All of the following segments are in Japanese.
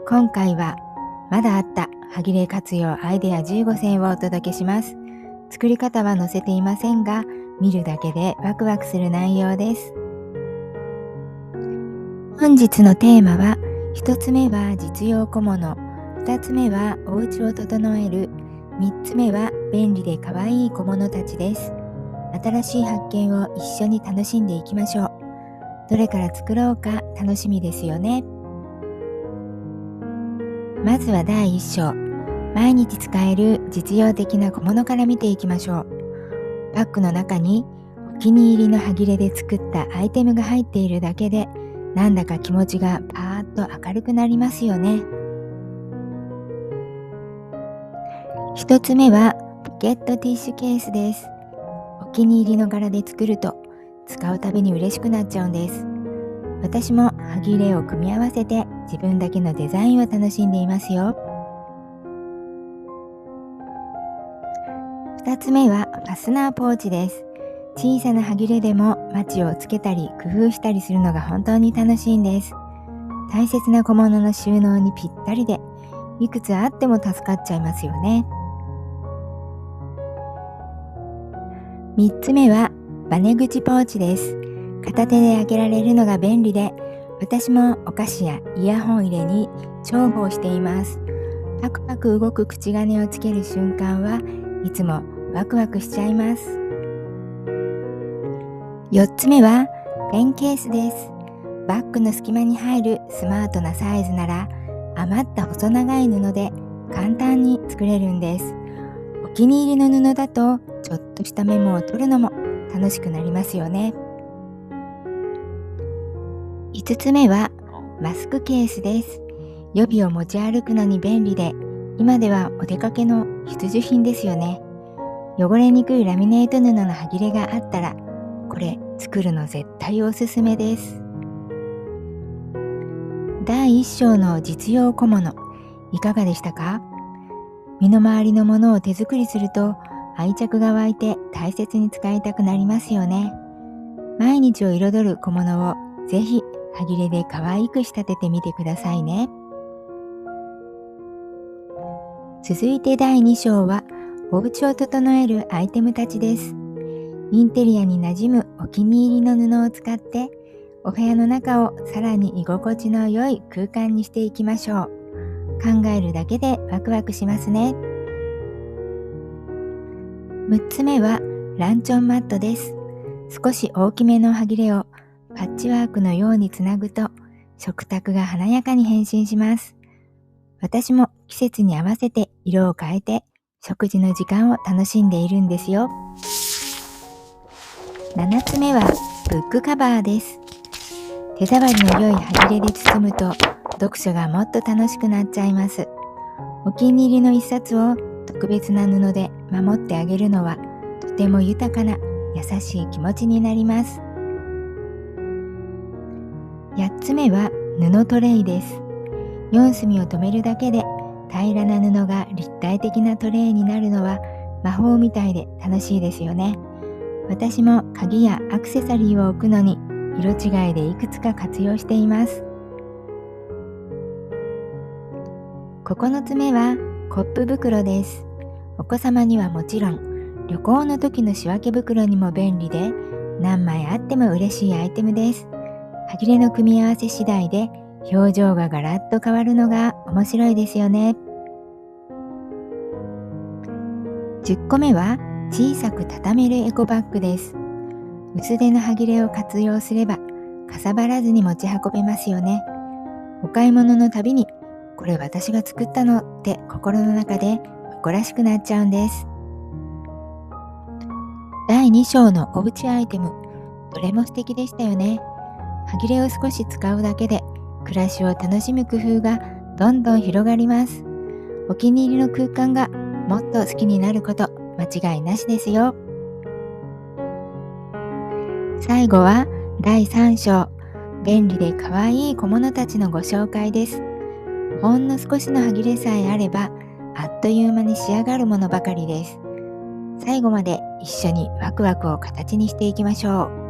今回はまだあったはぎれ活用アイデア15選をお届けします。作り方は載せていませんが、見るだけでワクワクする内容です。本日のテーマは、1つ目は実用小物、2つ目はお家を整える、3つ目は便利で可愛い小物たちです。新しい発見を一緒に楽しんでいきましょう。どれから作ろうか楽しみですよね。まずは第1章、毎日使える実用的な小物から見ていきましょう。バッグの中にお気に入りのはぎれで作ったアイテムが入っているだけで、なんだか気持ちがパーッと明るくなりますよね。一つ目はポケットティッシュケースです。お気に入りの柄で作ると使うたびに嬉しくなっちゃうんです。私もはぎれを組み合わせて自分だけのデザインを楽しんでいますよ。二つ目はファスナーポーチです。小さなはぎれでもマチをつけたり工夫したりするのが本当に楽しいんです。大切な小物の収納にぴったりで、いくつあっても助かっちゃいますよね。3つ目はバネ口ポーチです。片手で開けられるのが便利で、私もお菓子やイヤホン入れに重宝しています。パクパク動く口金をつける瞬間はいつもワクワクしちゃいます。4つ目はペンケースです。バッグの隙間に入るスマートなサイズなら、余った細長い布で簡単に作れるんです。お気に入りの布だとちょっとしたメモを取るのも楽しくなりますよね。5つ目はマスクケースです。予備を持ち歩くのに便利で、今ではお出かけの必需品ですよね。汚れにくいラミネート布のはぎれがあったら、これ作るの絶対おすすめです。第1章の実用小物、いかがでしたか？身の回りのものを手作りすると愛着が湧いて大切に使いたくなりますよね。毎日を彩る小物をぜひはぎれで可愛く仕立ててみてくださいね。続いて第2章はお家を整えるアイテムたちです。インテリアに馴染むお気に入りの布を使ってお部屋の中をさらに居心地の良い空間にしていきましょう。考えるだけでワクワクしますね。6つ目はランチョンマットです。少し大きめのはぎれをパッチワークのようにつなぐと食卓が華やかに変身します。私も季節に合わせて色を変えて食事の時間を楽しんでいるんですよ。7つ目はブックカバーです。手触りの良いはぎれで包むと読書がもっと楽しくなっちゃいます。お気に入りの一冊を特別な布で守ってあげるのはとても豊かな優しい気持ちになります。8つ目は布トレイです。4隅を留めるだけで平らな布が立体的なトレイになるのは魔法みたいで楽しいですよね。私も鍵やアクセサリーを置くのに色違いでいくつか活用しています。9つ目はコップ袋です。お子様にはもちろん、旅行の時の仕分け袋にも便利で、何枚あっても嬉しいアイテムです。はぎれの組み合わせ次第で表情がガラッと変わるのが面白いですよね。10個目は小さく畳めるエコバッグです。薄手のはぎれを活用すればかさばらずに持ち運べますよね。お買い物のたびにこれ私が作ったのって心の中で誇らしくなっちゃうんです。第2章のおうちアイテム、どれも素敵でしたよね。はぎれを少し使うだけで暮らしを楽しむ工夫がどんどん広がります。お気に入りの空間がもっと好きになること間違いなしですよ。最後は第3章、便利で可愛い小物たちのご紹介です。ほんの少しのはぎれさえあればあっという間に仕上がるものばかりです。最後まで一緒にワクワクを形にしていきましょう。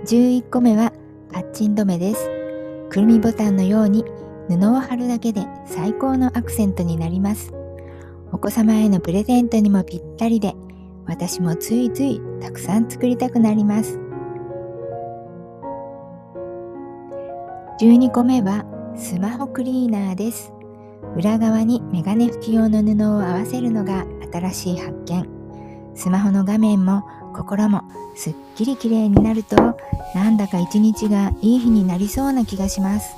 11個目はパッチン止めです。くるみボタンのように布を貼るだけで最高のアクセントになります。お子様へのプレゼントにもぴったりで、私もついついたくさん作りたくなります。12個目はスマホクリーナーです。裏側にメガネ拭き用の布を合わせるのが新しい発見。スマホの画面も心もすっきり綺麗になると、なんだか一日がいい日になりそうな気がします。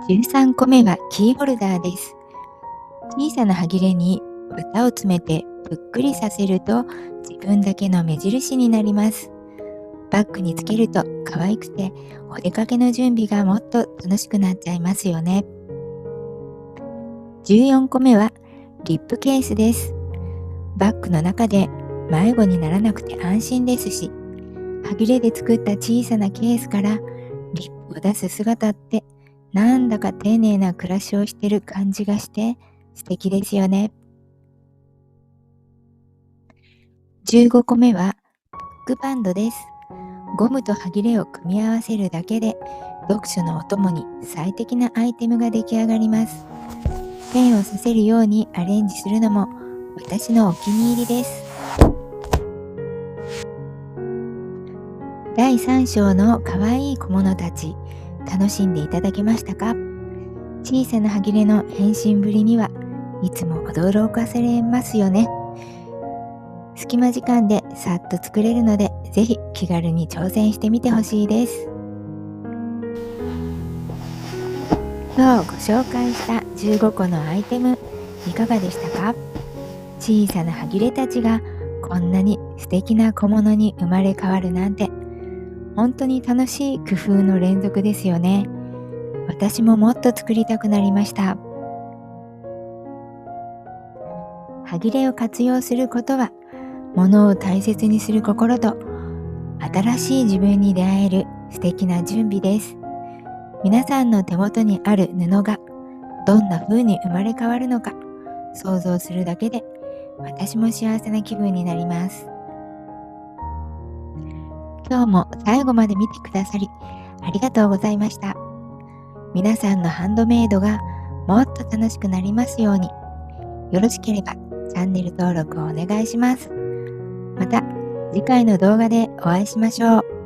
13個目はキーホルダーです。小さな歯切れに綿を詰めてぷっくりさせると、自分だけの目印になります。バッグにつけると可愛くて、お出かけの準備がもっと楽しくなっちゃいますよね。14個目はリップケースです。バッグの中で迷子にならなくて安心ですし、歯切れで作った小さなケースからリップを出す姿って、なんだか丁寧な暮らしをしてる感じがして素敵ですよね。15個目はブックバンドです。ゴムと歯切れを組み合わせるだけで、読書のお供に最適なアイテムが出来上がります。ペンを刺せるようにアレンジするのも私のお気に入りです。第3章のかわいい小物たち、楽しんでいただけましたか？小さな歯切れの変身ぶりにはいつも驚かされますよね。隙間時間でさっと作れるので、ぜひ気軽に挑戦してみてほしいです。今日ご紹介した15個のアイテム、いかがでしたか？小さな歯切れたちがこんなに素敵な小物に生まれ変わるなんて、本当に楽しい工夫の連続ですよね。私ももっと作りたくなりました。歯切れを活用することは、物を大切にする心と新しい自分に出会える素敵な準備です。皆さんの手元にある布がどんな風に生まれ変わるのか想像するだけで、私も幸せな気分になります。今日も最後まで見てくださりありがとうございました。皆さんのハンドメイドがもっと楽しくなりますように、よろしければチャンネル登録をお願いします。また次回の動画でお会いしましょう。